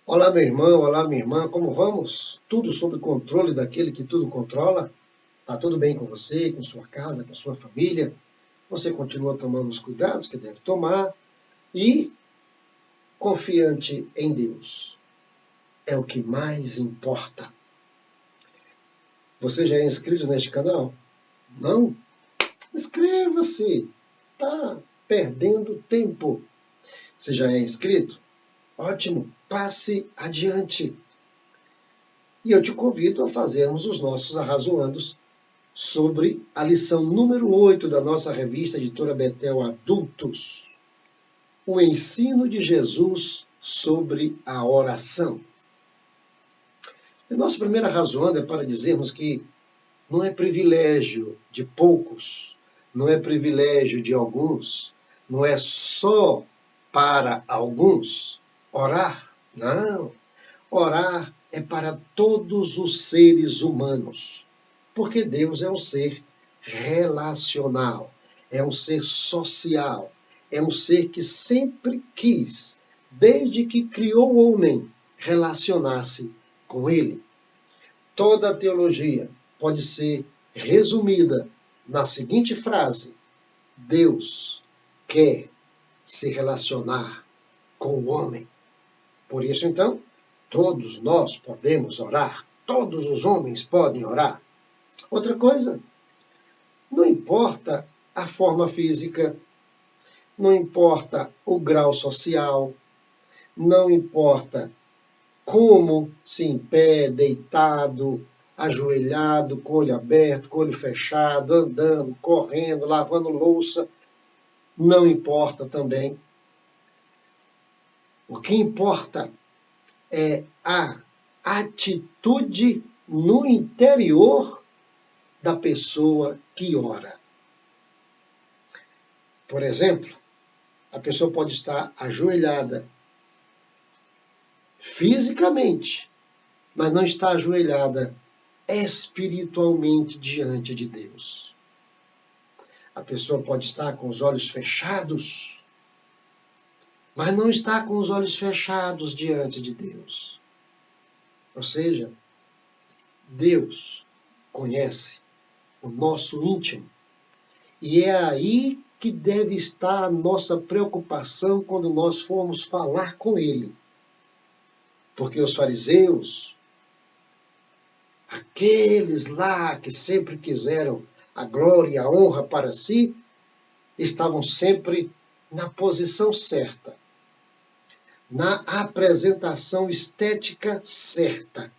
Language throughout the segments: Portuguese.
Olá, meu irmão, olá, minha irmã, como vamos? Tudo sob controle daquele que tudo controla? Tá tudo bem com você, com sua casa, com sua família? Você continua tomando os cuidados que deve tomar e confiante em Deus. É o que mais importa. Você já é inscrito neste canal? Não? Inscreva-se! Tá perdendo tempo. Você já é inscrito? Ótimo, passe adiante. E eu te convido a fazermos os nossos arrazoandos sobre a lição número 8 da nossa revista Editora Betel Adultos, o ensino de Jesus sobre a oração. E nosso primeiro arrazoando é para dizermos que não é privilégio de poucos, não é privilégio de alguns, não é só para alguns orar. Não, orar é para todos os seres humanos. Porque Deus é um ser relacional, é um ser social, é um ser que sempre quis, desde que criou o homem, relacionar-se com ele. Toda a teologia pode ser resumida na seguinte frase: Deus quer se relacionar com o homem. Por isso, então, todos nós podemos orar, todos os homens podem orar. Outra coisa, não importa a forma física, não importa o grau social, não importa como se em pé, deitado, ajoelhado, com o olho aberto, com o olho fechado, andando, correndo, lavando louça, não importa também. O que importa é a atitude no interior da pessoa que ora. Por exemplo, a pessoa pode estar ajoelhada fisicamente, mas não está ajoelhada espiritualmente diante de Deus. A pessoa pode estar com os olhos fechados, mas não está com os olhos fechados diante de Deus. Ou seja, Deus conhece o nosso íntimo. E é aí que deve estar a nossa preocupação quando nós formos falar com Ele. Porque os fariseus, aqueles lá que sempre quiseram a glória e a honra para si, estavam sempre na posição certa, na apresentação estética certa.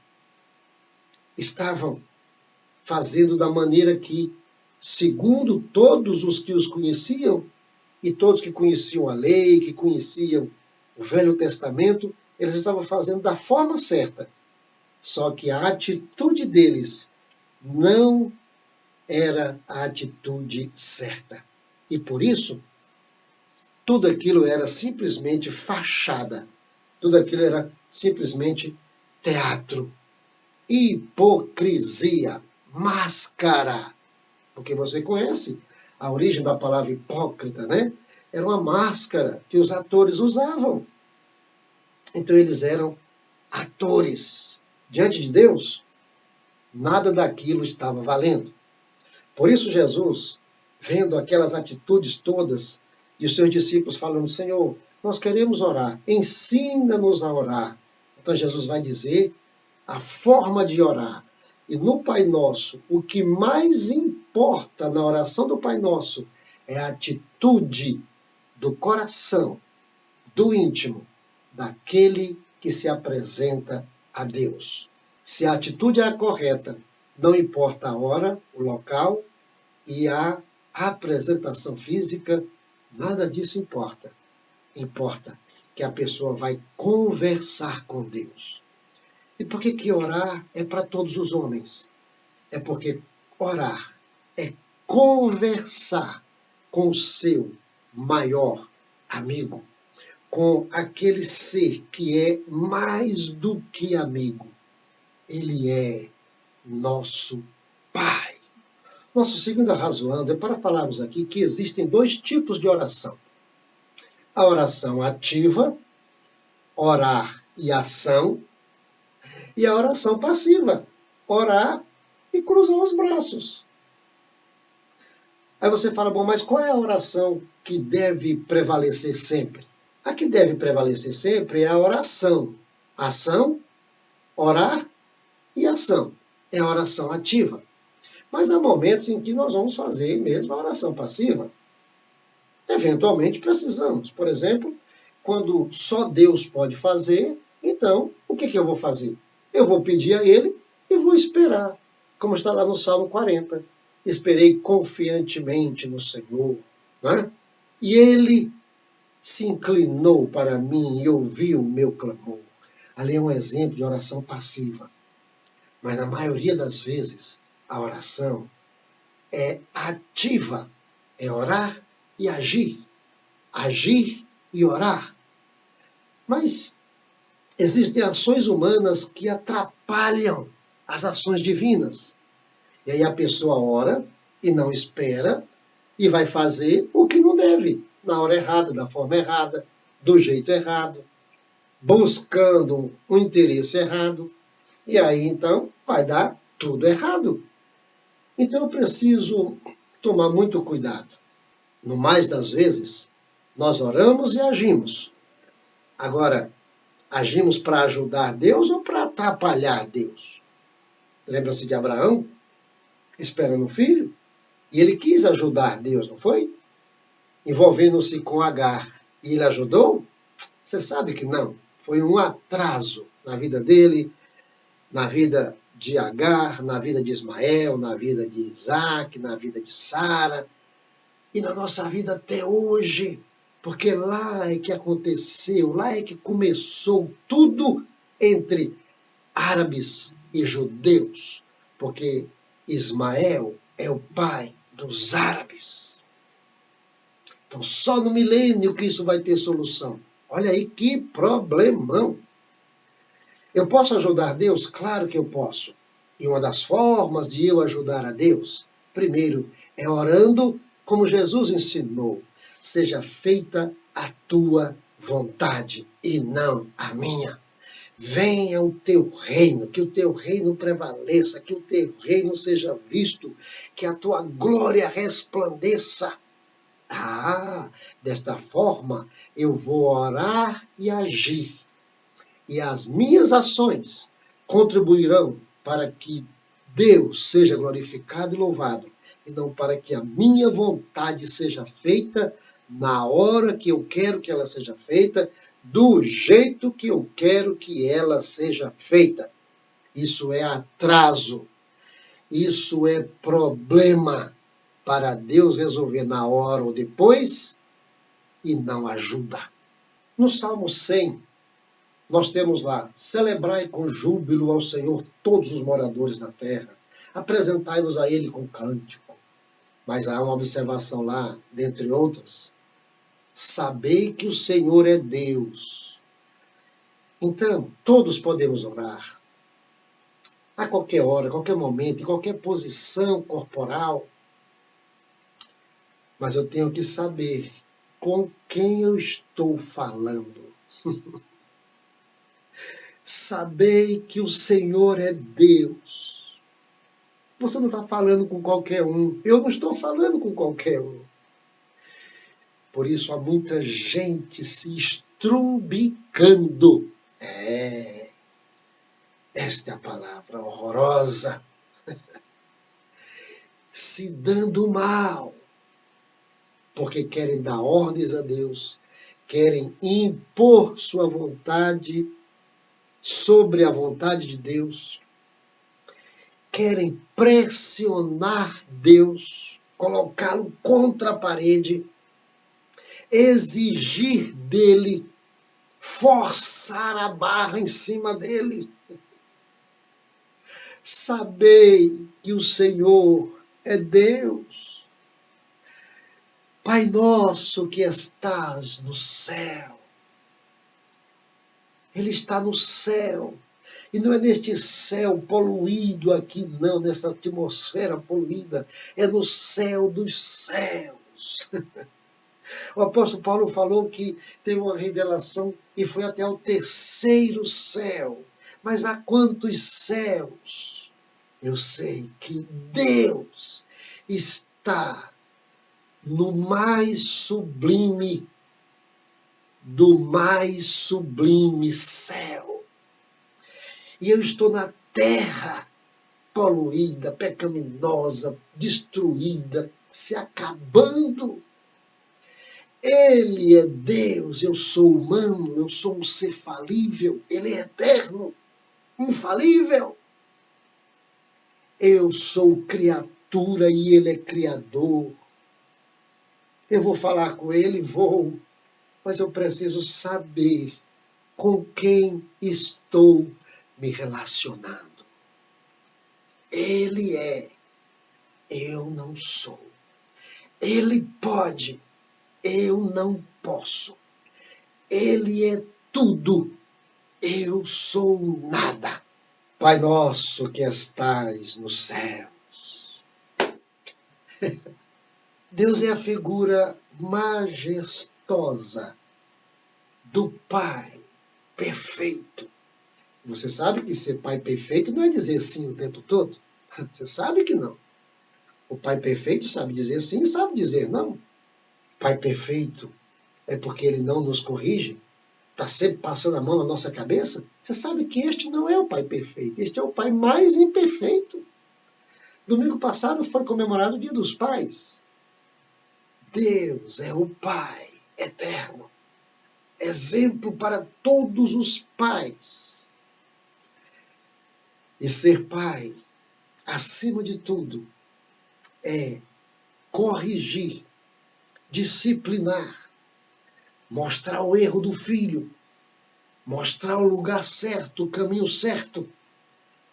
Estavam fazendo da maneira que, segundo todos os que os conheciam, e todos que conheciam a lei, que conheciam o Velho Testamento, eles estavam fazendo da forma certa. Só que a atitude deles não era a atitude certa. E por isso, tudo aquilo era simplesmente fachada. Tudo aquilo era simplesmente teatro. Hipocrisia, máscara. Porque você conhece a origem da palavra hipócrita, né? Era uma máscara que os atores usavam. Então eles eram atores. Diante de Deus, nada daquilo estava valendo. Por isso Jesus, vendo aquelas atitudes todas, e os seus discípulos falando, Senhor, nós queremos orar, ensina-nos a orar. Então Jesus vai dizer a forma de orar. E no Pai Nosso, o que mais importa na oração do Pai Nosso é a atitude do coração, do íntimo, daquele que se apresenta a Deus. Se a atitude é a correta, não importa a hora, o local e a apresentação física, nada disso importa. Importa que a pessoa vai conversar com Deus. E por que orar é para todos os homens? É porque orar é conversar com o seu maior amigo, com aquele ser que é mais do que amigo. Ele é nosso Pai. Nosso segundo arrazoando é para falarmos aqui que existem dois tipos de oração. A oração ativa, orar e ação, e a oração passiva, orar e cruzar os braços. Aí você fala, bom, mas qual é a oração que deve prevalecer sempre? A que deve prevalecer sempre é a oração. Ação, orar e ação. É a oração ativa. Mas há momentos em que nós vamos fazer mesmo a oração passiva. Eventualmente precisamos. Por exemplo, quando só Deus pode fazer, então o que eu vou fazer? Eu vou pedir a Ele e vou esperar. Como está lá no Salmo 40. Esperei confiantemente no Senhor. Né? E Ele se inclinou para mim e ouviu o meu clamor. Ali é um exemplo de oração passiva. Mas na maioria das vezes, a oração é ativa. É orar e agir. Agir e orar. Mas existem ações humanas que atrapalham as ações divinas. E aí a pessoa ora e não espera e vai fazer o que não deve, na hora errada, da forma errada, do jeito errado, buscando um interesse errado. E aí então vai dar tudo errado. Então eu preciso tomar muito cuidado. No mais das vezes, nós oramos e agimos. Agora, agimos para ajudar Deus ou para atrapalhar Deus? Lembra-se de Abraão, esperando um filho? E ele quis ajudar Deus, não foi? Envolvendo-se com Agar. E ele ajudou? Você sabe que não. Foi um atraso na vida dele, na vida de Agar, na vida de Ismael, na vida de Isaac, na vida de Sara. E na nossa vida até hoje. Porque lá é que aconteceu, lá é que começou tudo entre árabes e judeus. Porque Ismael é o pai dos árabes. Então só no milênio que isso vai ter solução. Olha aí que problemão. Eu posso ajudar Deus? Claro que eu posso. E uma das formas de eu ajudar a Deus, primeiro, é orando como Jesus ensinou. Seja feita a tua vontade e não a minha. Venha o teu reino, que o teu reino prevaleça, que o teu reino seja visto, que a tua glória resplandeça. Desta forma eu vou orar e agir. E as minhas ações contribuirão para que Deus seja glorificado e louvado, e não para que a minha vontade seja feita na hora que eu quero que ela seja feita, do jeito que eu quero que ela seja feita. Isso é atraso. Isso é problema para Deus resolver na hora ou depois e não ajuda. No Salmo 100, nós temos lá: celebrai com júbilo ao Senhor todos os moradores da terra, apresentai-vos a Ele com cântico. Mas há uma observação lá, dentre outras: sabei que o Senhor é Deus. Então, todos podemos orar, a qualquer hora, a qualquer momento, em qualquer posição corporal. Mas eu tenho que saber com quem eu estou falando. Sabei que o Senhor é Deus. Você não está falando com qualquer um. Eu não estou falando com qualquer um. Por isso há muita gente se estrumbicando. Esta é a palavra horrorosa. Se dando mal. Porque querem dar ordens a Deus. Querem impor sua vontade sobre a vontade de Deus. Querem pressionar Deus, colocá-lo contra a parede, exigir dele, forçar a barra em cima dele. Sabei que o Senhor é Deus. Pai nosso que estás no céu. Ele está no céu. E não é neste céu poluído aqui, não, nessa atmosfera poluída. É no céu dos céus. O apóstolo Paulo falou que teve uma revelação e foi até o terceiro céu. Mas há quantos céus? Eu sei que Deus está no mais sublime do mais sublime céu. E eu estou na terra poluída, pecaminosa, destruída, se acabando. Ele é Deus, eu sou humano, eu sou um ser falível, ele é eterno, infalível. Eu sou criatura e ele é criador. Eu vou falar com ele, vou, mas eu preciso saber com quem estou me relacionando. Ele é, eu não sou. Ele pode, eu não posso. Ele é tudo, eu sou nada. Pai nosso que estais nos céus. Deus é a figura majestosa do Pai perfeito. Você sabe que ser Pai perfeito não é dizer sim o tempo todo? Você sabe que não. O Pai perfeito sabe dizer sim e sabe dizer não. Pai perfeito é porque ele não nos corrige? Está sempre passando a mão na nossa cabeça? Você sabe que este não é o Pai perfeito, este é o Pai mais imperfeito. Domingo passado foi comemorado o Dia dos Pais. Deus é o Pai eterno, exemplo para todos os pais. E ser pai, acima de tudo, é corrigir, disciplinar, mostrar o erro do filho, mostrar o lugar certo, o caminho certo.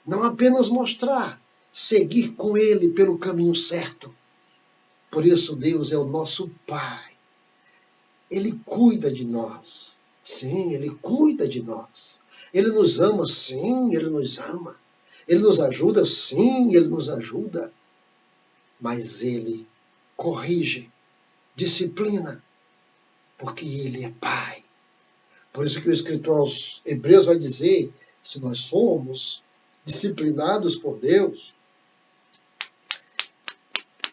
Não apenas mostrar, seguir com ele pelo caminho certo. Por isso Deus é o nosso Pai. Ele cuida de nós. Sim, ele cuida de nós. Ele nos ama, sim, ele nos ama. Ele nos ajuda, sim, ele nos ajuda. Mas ele corrige, disciplina, porque ele é Pai. Por isso que o escritor aos Hebreus vai dizer, se nós somos disciplinados por Deus,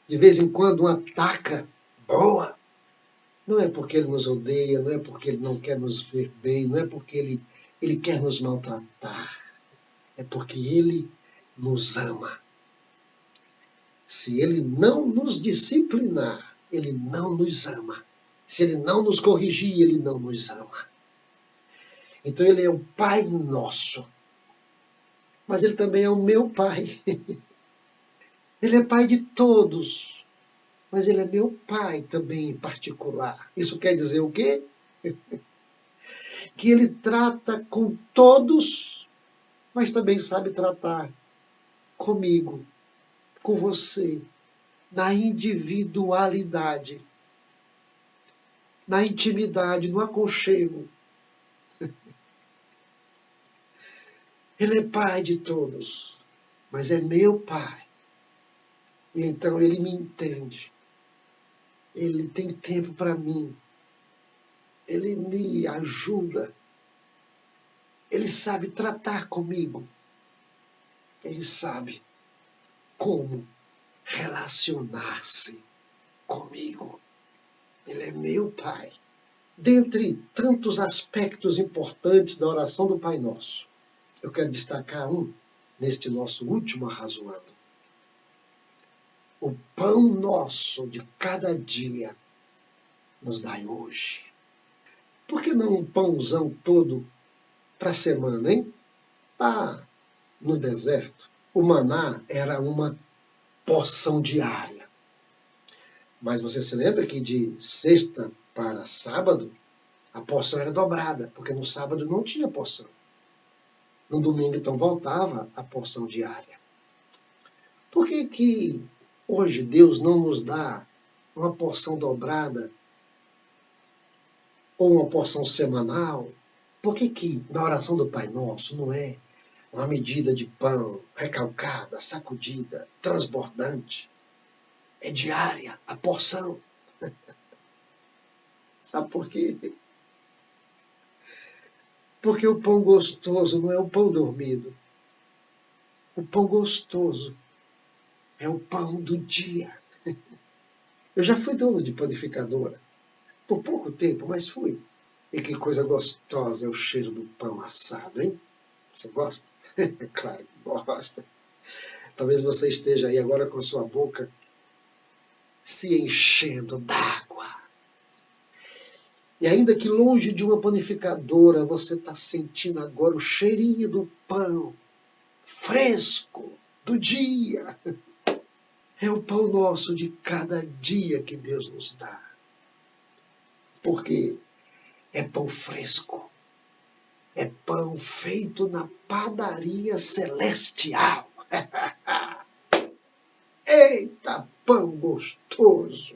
de vez em quando uma taca boa, não é porque ele nos odeia, não é porque ele não quer nos ver bem, não é porque ele quer nos maltratar, é porque ele nos ama. Se ele não nos disciplinar, ele não nos ama. Se ele não nos corrigir, ele não nos ama. Então ele é o Pai nosso. Mas ele também é o meu Pai. Ele é Pai de todos. Mas ele é meu Pai também em particular. Isso quer dizer o quê? Que ele trata com todos, mas também sabe tratar comigo, com você, na individualidade, na intimidade, no aconchego. Ele é Pai de todos, mas é meu Pai. E então ele me entende. Ele tem tempo para mim. Ele me ajuda. Ele sabe tratar comigo. Ele sabe como relacionar-se comigo. Ele é meu Pai. Dentre tantos aspectos importantes da oração do Pai Nosso, eu quero destacar um neste nosso último arrazoando. O pão nosso de cada dia nos dai hoje. Por que não um pãozão todo para a semana, hein? Lá no deserto, o maná era uma porção diária. Mas você se lembra que de sexta para sábado, a porção era dobrada, porque no sábado não tinha porção. No domingo, então, voltava a porção diária. Por que hoje Deus não nos dá uma porção dobrada ou uma porção semanal? Por que na oração do Pai Nosso não é uma medida de pão recalcada, sacudida, transbordante? É diária a porção. Sabe por quê? Porque o pão gostoso não é o pão dormido. O pão gostoso é o pão do dia. Eu já fui dono de panificadora. Por pouco tempo, mas fui. E que coisa gostosa é o cheiro do pão assado, hein? Você gosta? Claro que gosta. Talvez você esteja aí agora com sua boca se enchendo d'água. E ainda que longe de uma panificadora, você está sentindo agora o cheirinho do pão fresco do dia. É o pão nosso de cada dia que Deus nos dá. Porque é pão fresco. É pão feito na padaria celestial. Eita, pão gostoso!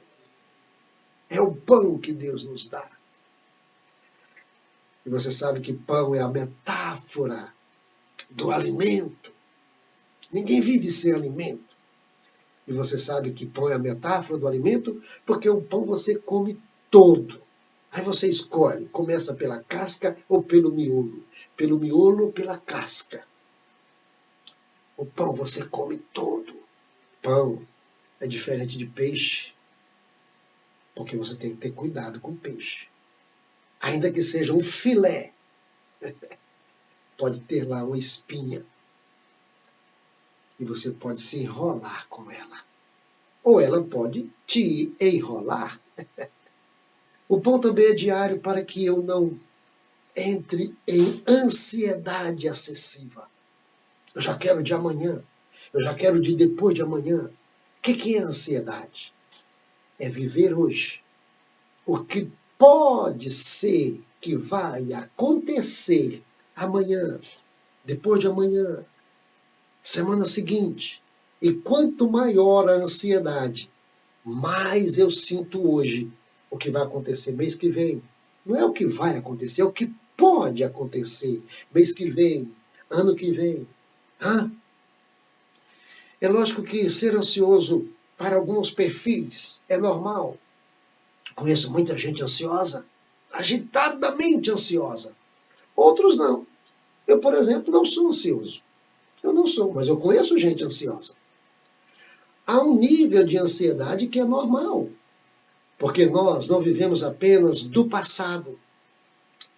É o pão que Deus nos dá. E você sabe que pão é a metáfora do alimento. Ninguém vive sem alimento. E você sabe que pão é a metáfora do alimento, porque o pão você come todo. Aí você escolhe, começa pela casca ou pelo miolo. Pelo miolo ou pela casca. O pão você come todo. Pão é diferente de peixe, porque você tem que ter cuidado com o peixe. Ainda que seja um filé, pode ter lá uma espinha. E você pode se enrolar com ela. Ou ela pode te enrolar. O pão também é diário para que eu não entre em ansiedade excessiva. Eu já quero de amanhã. Eu já quero de depois de amanhã. O que é ansiedade? É viver hoje. O que pode ser que vai acontecer amanhã, depois de amanhã, semana seguinte. E quanto maior a ansiedade, mais eu sinto hoje o que vai acontecer mês que vem. Não é o que vai acontecer, é o que pode acontecer mês que vem, ano que vem. É lógico que ser ansioso para alguns perfis é normal. Conheço muita gente ansiosa, agitadamente ansiosa. Outros não. Eu, por exemplo, não sou ansioso. Eu não sou, mas eu conheço gente ansiosa. Há um nível de ansiedade que é normal. Porque nós não vivemos apenas do passado.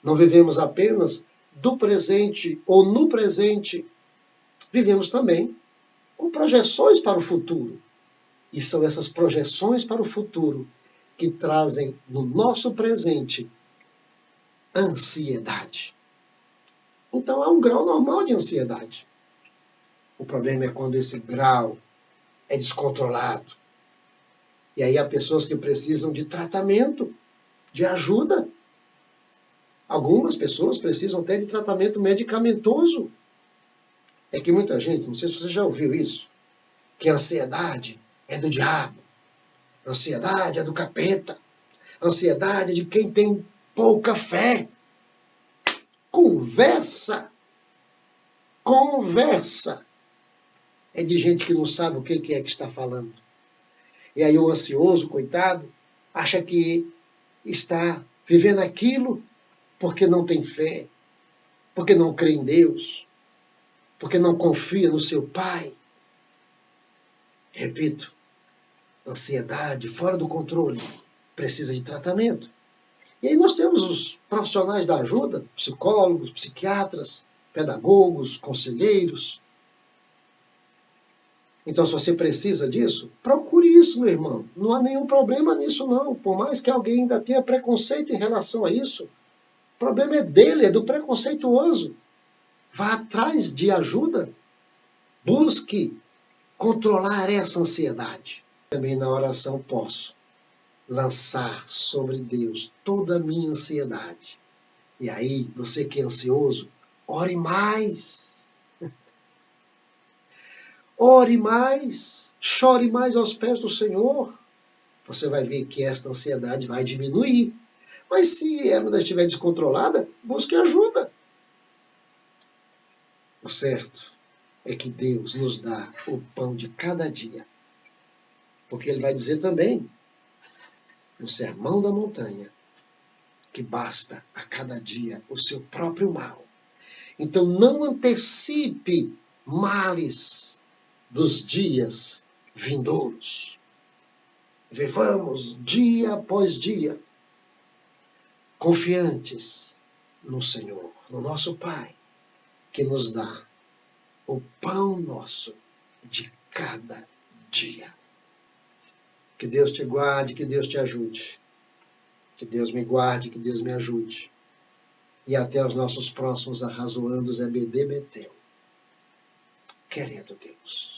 Não vivemos apenas do presente ou no presente. Vivemos também com projeções para o futuro. E são essas projeções para o futuro que trazem no nosso presente ansiedade. Então há um grau normal de ansiedade. O problema é quando esse grau é descontrolado. E aí há pessoas que precisam de tratamento, de ajuda. Algumas pessoas precisam até de tratamento medicamentoso. É que muita gente, não sei se você já ouviu isso, que a ansiedade é do diabo, a ansiedade é do capeta, a ansiedade é de quem tem pouca fé. Conversa! É de gente que não sabe o que é que está falando. E aí o ansioso, coitado, acha que está vivendo aquilo porque não tem fé, porque não crê em Deus, porque não confia no seu Pai. Repito, ansiedade fora do controle precisa de tratamento. E aí nós temos os profissionais da ajuda, psicólogos, psiquiatras, pedagogos, conselheiros. Então, se você precisa disso, procure isso, meu irmão. Não há nenhum problema nisso, não. Por mais que alguém ainda tenha preconceito em relação a isso, o problema é dele, é do preconceituoso. Vá atrás de ajuda. Busque controlar essa ansiedade. Também na oração posso lançar sobre Deus toda a minha ansiedade. E aí, você que é ansioso, ore mais. Ore mais, chore mais aos pés do Senhor. Você vai ver que esta ansiedade vai diminuir. Mas se ela ainda estiver descontrolada, busque ajuda. O certo é que Deus nos dá o pão de cada dia. Porque Ele vai dizer também, no Sermão da Montanha, que basta a cada dia o seu próprio mal. Então não antecipe males dos dias vindouros. Vivamos dia após dia, confiantes no Senhor, no nosso Pai, que nos dá o pão nosso de cada dia. Que Deus te guarde, que Deus te ajude. Que Deus me guarde, que Deus me ajude. E até os nossos próximos Arrazoandos EBD Betel. Querendo Deus.